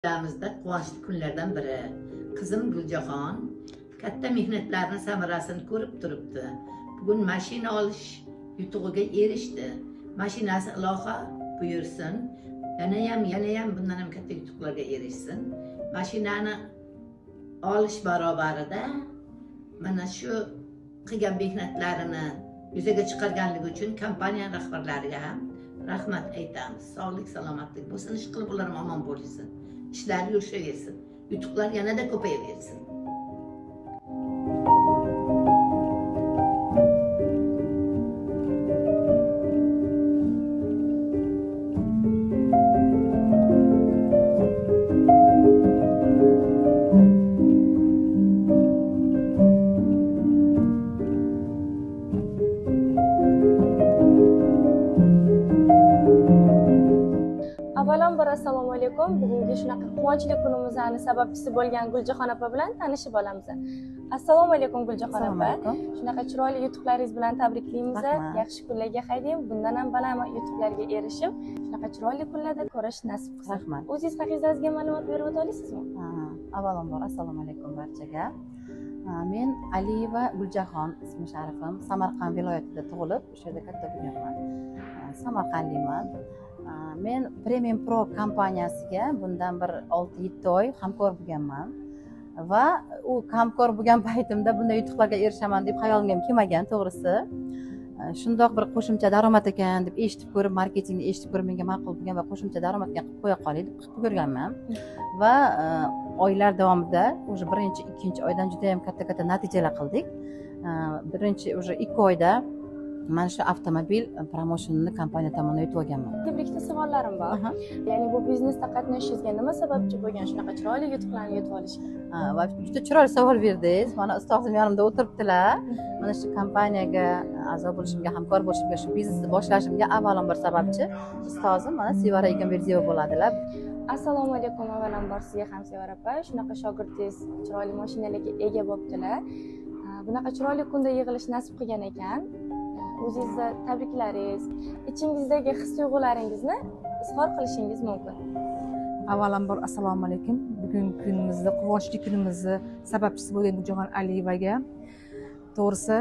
Oilamizda quvonchli kunlardan biri. Qizim Guljaxon katta mehnatlarning samarasini ko'rib turibdi. Bugun mashina olish yutug'iga erishdi. Mashinasi iloho buyursin. Yana ham bundan ham katta yutuqlarga erishsin. Mashinani olish barobarida mana shu qilgan mehnatlarini yuzaga chiqarganligi uchun kompaniya rahbarlariga ham rahmat aytamiz. Sog'lik, salomatlik bo'lsin, ish qilib ular omon bo'lsin. İşler yurşaversin. Yutuqlar yanada ko'payaversin. Avvalambor assalomu alaykum. Bugungi shunaqa quvonchli kunimizning sababchisi bo'lgan Guljaxon opa bilan tanishib olamiz. Assalomu alaykum Guljaxon opa. Shunaqa chiroyli yutuqlaringiz bilan tabriklaymiz. Yaxshi kunlarga haydang. Bundan ham baland yutuqlarga erishib, shunaqa chiroyli kunlarda ko'rish nasib qilsin. Rahmat. O'zingiz haqingizga ma'lumot berib o'ta olasizmi? Avvalambor assalomu alaykum barchaga. Men Aliyeva Guljaxon, ismi sharifim. Samarqand viloyatida tug'ilib, o'sha yerda katta bo'lganman. Samarqandliman. Men Premium Pro kompaniyasiga bundan bir 6-7 oy hamkor bo'lganman va u hamkor bo'lgan paytimda bunday yutuqlarga erishaman deb xayolimga ham kelmagan, to'g'risi. Shundoq bir qo'shimcha daromad ekan deb eshitib ko'rib, marketingni eshitib ko'rib menga ma'qul bo'lgan va qo'shimcha daromadga qilib qo'ya qolaylik deb qilib ko'rganman. Va oylar davomida o'sha birinchi, ikkinchi oydan juda ham katta natijalar qildik. Birinchi o'sha 2 oyda mana shu avtomobil promotionini kompaniya tomonidan yutib olganman. Bitta savollarim bor. Ya'ni bu biznesda qatnashishingizga nima sababchi bo'lgan shunaqa chiroyli yutuqlarni yutib olishga? Va juda chiroyli savol berdingiz. Mana ustozim yonimda o'tiribdilar. Mana shu kompaniyaga a'zo bo'lishimga, hamkor bo'lishimga, shu biznesni boshlashimga avvalambor sababchi ustozim mana Sevara Egamberdiyeva bo'ladilar. Assalomu alaykum. Avvalambor sizga ham Sevara opa. Shunaqa shogirdingiz chiroyli mashinalarga ega bo'libdilar. Bunaqa chiroyli kunda yig'ilish nasib qilgan ekan. O'zingizni tabriklaringiz, ichingizdagi his-tuyg'ularingizni izhor qilishingiz mumkin. Avvalambor assalomu alaykum. Bugungi kunimizni, quvonchli kunimizni sababchisi bo'lgan Guljaxon Aliyevaga to'g'risi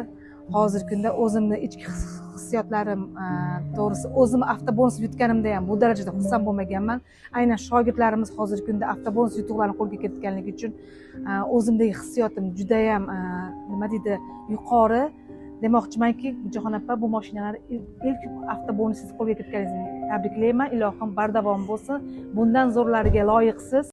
hozirgi kunda o'zimni ichki hissiyotlarim, to'g'risi o'zim avtobonus yutganimda ham bu darajada xursand bo'lmaganman. Aynan shogirdlarimiz hozirgi kunda avtobonus yutuqlarini qo'lga kiritganligi uchun o'zimdagi hissiyotim juda ham nima deydi, yuqori. Demoqchimanki, Guljaxon opa, bu mashinalarni ilk avtobonusiz qo'lga kiritganingizni tabriklayman. Ilohim bardavom bo'lsin. Bundan zo'rlariga loyiqsiz.